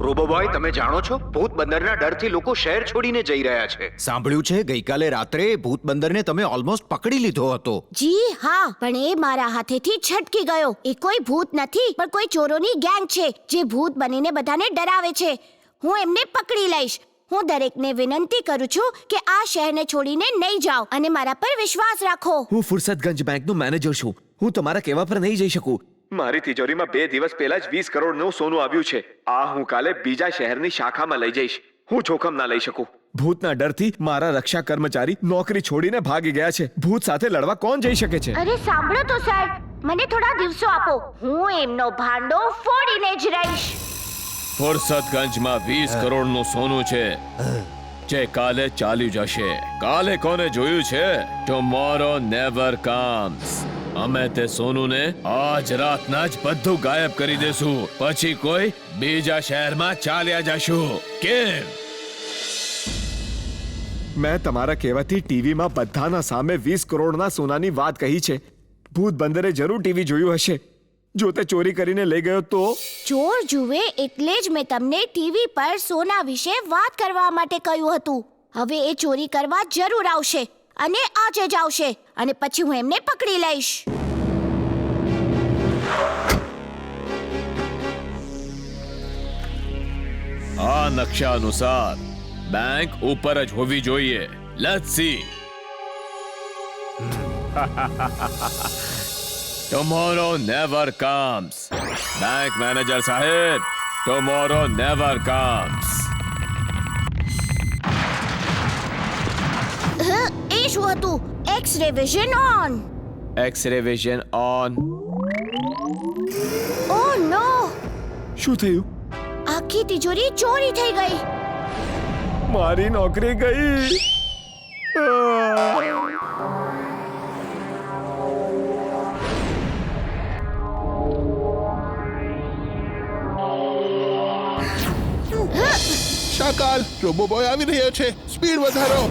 રોબોબોય, તમે જાણો છો ભૂત બંદરના ડરથી લોકો શહેર છોડીને જઈ રહ્યા છે. સાંભળ્યું છે ગઈકાલે રાત્રે ભૂત બંદરને તમે ઓલમોસ્ટ પકડી લીધો હતો. જી હા, પણ એ મારા હાથેથી છટકી ગયો. એ કોઈ ભૂત નથી, પણ કોઈ ચોરોની ગેંગ છે જે ભૂત બનીને બધાને ડરાવે છે. હું એમને પકડી લઈશ. હું દરેકને વિનંતી કરું છું કે આ શહેરને છોડીને નહીં જાઓ અને મારા પર વિશ્વાસ રાખો. હું ફુરસતગંજ બેંકનો મેનેજર છું. હું તમારા કહેવા પર નહીં જઈ શકું. મારી તિજોરીમાં 2 દિવસ પહેલા જ 20 કરોડનું સોનું આવ્યું છે. આ હું કાલે બીજા શહેરની શાખામાં લઈ જઈશ. હું જોખમ ના લઈ શકું. ભૂતના ડરથી મારા રક્ષા કર્મચારી નોકરી છોડીને ભાગી ગયા છે. ભૂત સાથે લડવા કોણ જઈ શકે છે? અરે સાંભળો તો સર, મને થોડા દિવસો આપો. હું એમનો ભાંડો ફોડીને જ રહીશ. ફુરસતગંજમાં 20 કરોડનું સોનું છે જે કાલે ચાલ્યું જશે. કાલે કોને જોયું છે? Tomorrow never comes. અમે તે સોનુને આજ રાતના જ બધું ગાયબ કરી દેશું. પછી કોઈ બીજા શહેરમાં ચાલ્યા જશું. કેમ? મેં તમારા કહેવાથી ટીવીમાં બધાના સામે 20 કરોડના સોનાની વાત કહી છે. ભૂત બંદરે જરૂર ટીવી જોયું હશે. જો તે ચોરી કરીને લઈ ગયો તો? ચોર જુએ એટલે જ મેં તમને ટીવી પર સોના વિશે વાત કરવા માટે કહ્યું હતું. હવે એ ચોરી કરવા જરૂર આવશે અને આજે જ આવશે અને પછી હું એમને પકડી લઈશ. આ નકશા અનુસાર બેંક ઉપર જ હોવી જોઈએ. Let's see. Tomorrow never comes. Bank manager સાહેબ, ટુમોરો નેવર કમ્સ. એ શું હતું? X-ray vision on. X-ray vision on. Oh no! શું થયું? આખી તિજોરી ચોરી થઈ ગઈ. મારી નોકરી ગઈ. શાકાલ, રોબોબોય આવી રહ્યો છે. સ્પીડ વધારો.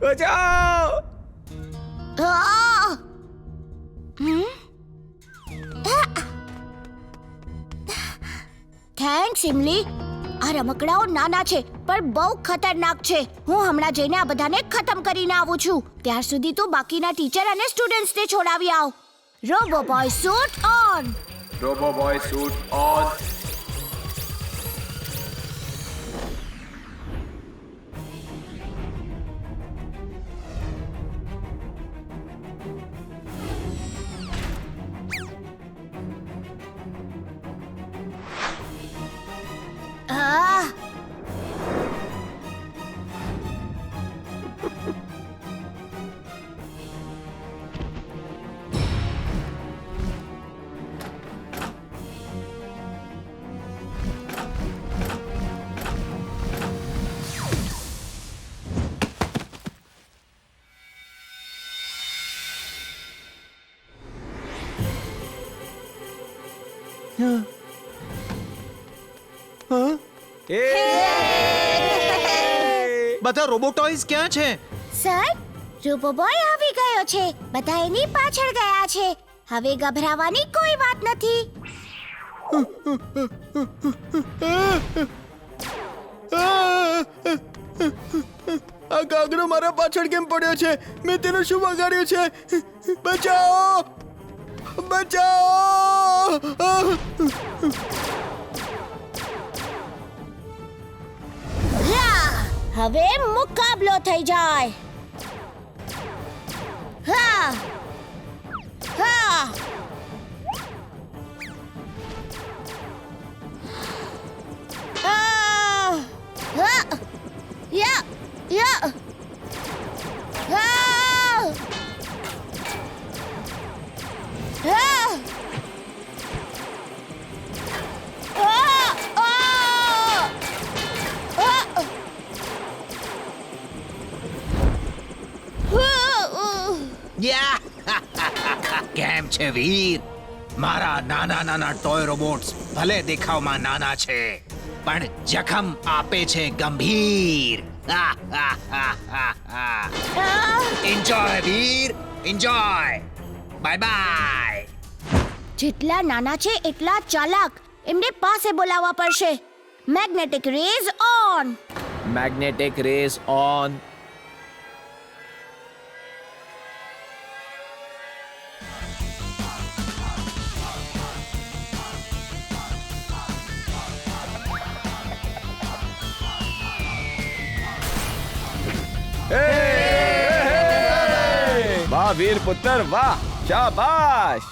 બચાવ! થેન્ક્સ ઇમલી. આ રમકડાઓ નાના છે પણ બહુ ખતરનાક છે. હું હમણાં જઈને આ બધાને ખતમ કરીને આવું છું. ત્યાર સુધી તું બાકીના ટીચર અને સ્ટુડન્ટ્સને છોડાવી આવ. Robo boy suit on. Robo boy suit on. Ah! બધા રોબોટોઈઝ ક્યાં છે? સર, રોબોબોય આવી ગયો છે. બધા એની પાછળ ગયા છે. હવે ગભરાવાની કોઈ વાત નથી. આ કાગડો મારા પાછળ કેમ પડ્યો છે? મેં તેનું શું બગાડ્યું છે? બચાવો! બચાવો! હવે મુકાબલો થઈ જાય. હા હા યા યા કેમ છે વીર? મારા નાના નાના ટોય રોબોટ્સ ભલે દેખાવમાં નાના છે પણ જખમ આપે છે ગંભીર. Enjoy Veer, enjoy. Bye bye. જેટલા નાના છે એટલા ચાલાક. એમને પાસે બોલાવવા પડશે. Magnetic rays on. Magnetic rays on. વાહ વીર પુત્ર વાહ, શાબાશ.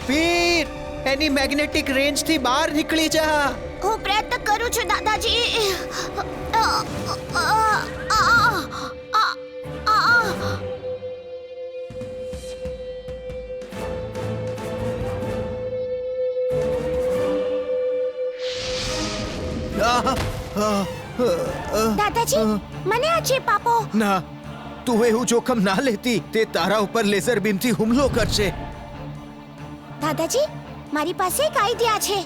વીર, એની મેગ્નેટિક રેન્જ થી બહાર નીકળી જા. હું પ્રયત્ન કરું છું દાદાજી. દાદાજી મને આ ચીપ આપો. ના, તું એવું જોખમ ના લેતી. તે તારા ઉપર લેઝર બીમથી હુમલો કરશે. દાદાજી મારી પાસે એક આઈડિયા છે.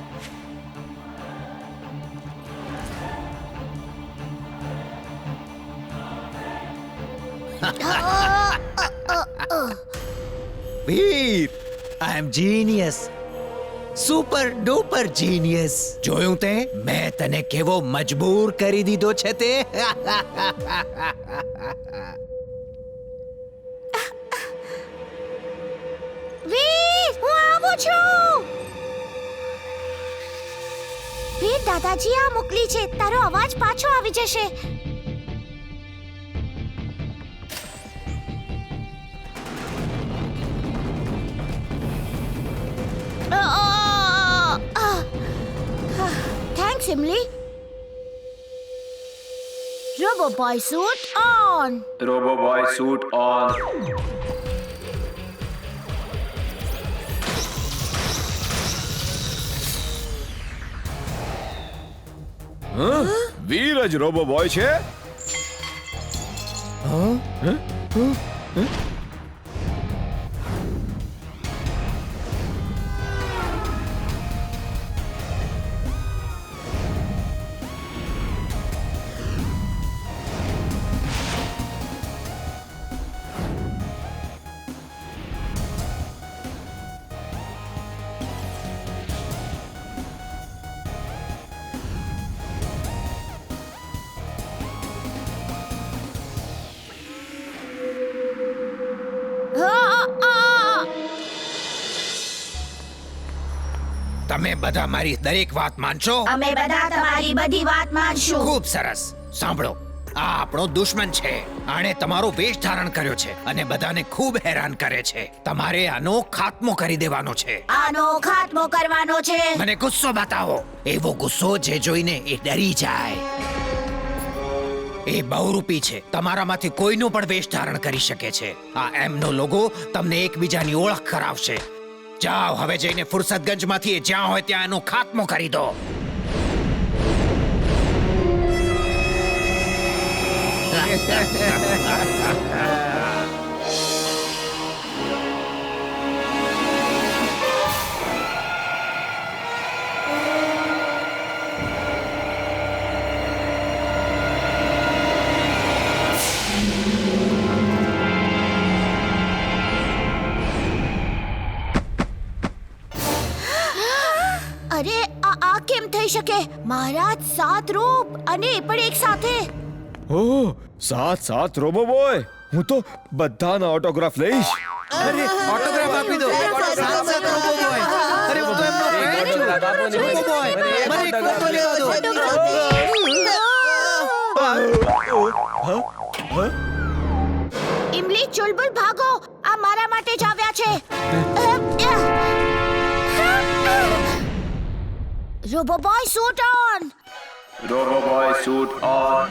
વીર, આઈ એમ જીનિયસ, સુપર ડુપર જીનિયસ. જોયું તે? મેં તને કેવો મજબૂર કરી દીધો છે તે. વીર, હું આવું છું. વીર, દાદાજી આ મોકલી છે. તારો અવાજ પાછો આવી જશે. Thanks Imli. Robo boy suit on. Robo boy suit on. Veer જ રોબો બોય છે. તમે બધા મારી દરેક વાત માનશો? અમે બધા તમારી બધી વાત માનશું. ખૂબ સરસ. સાંભળો, આ આપણો દુશ્મન છે. આણે તમારો વેશ ધારણ કર્યો છે અને બધાને ખૂબ હેરાન કરે છે. તમારે આનો ખાત્મો કરી દેવાનો છે. આનો ખાત્મો કરવાનો છે. મને ગુસ્સો બતાવો. એવો ગુસ્સો જે જોઈને એ ડરી જાય. એ બહુરૂપી છે. તમારામાંથી કોઈનો પણ વેશ ધારણ કરી શકે છે. આ એમનો લોગો તમને એકબીજાની ઓળખ કરાવશે. જાઓ હવે જઈને ફુરસતગંજમાંથી એ જ્યાં હોય ત્યાં એનો ખાત્મો કરી દો. અરે આ કેમ થઈ શકે? મહારાજ 7 રૂપ અને એ પણ એક સાથે. ઓહ, 7 રોબો બોય. હું તો બધાના ઓટોગ્રાફ લઈશ. અરે ઓટોગ્રાફ આપી દો. સાત રોબો બોય. અરે હું તો એમનો ફ્રેન્ડ છું. રોબો બોય, મને એક ફોટો લેવા દો. ઇમલી, ચુલબુલ ભાગો. આ મારા માટે જ આવ્યા છે. Robo boy suit on. Robo boy suit on.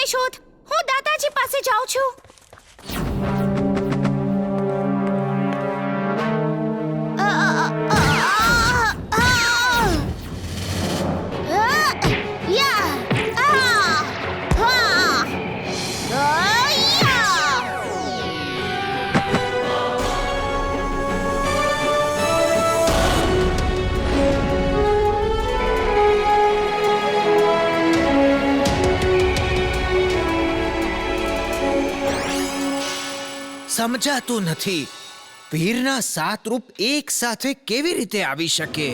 મને શોધ. હું દાદાજી પાસે જાઉં છું. સમજાતું નથી વીરના 7 રૂપ એક સાથે કેવી રીતે આવી શકે?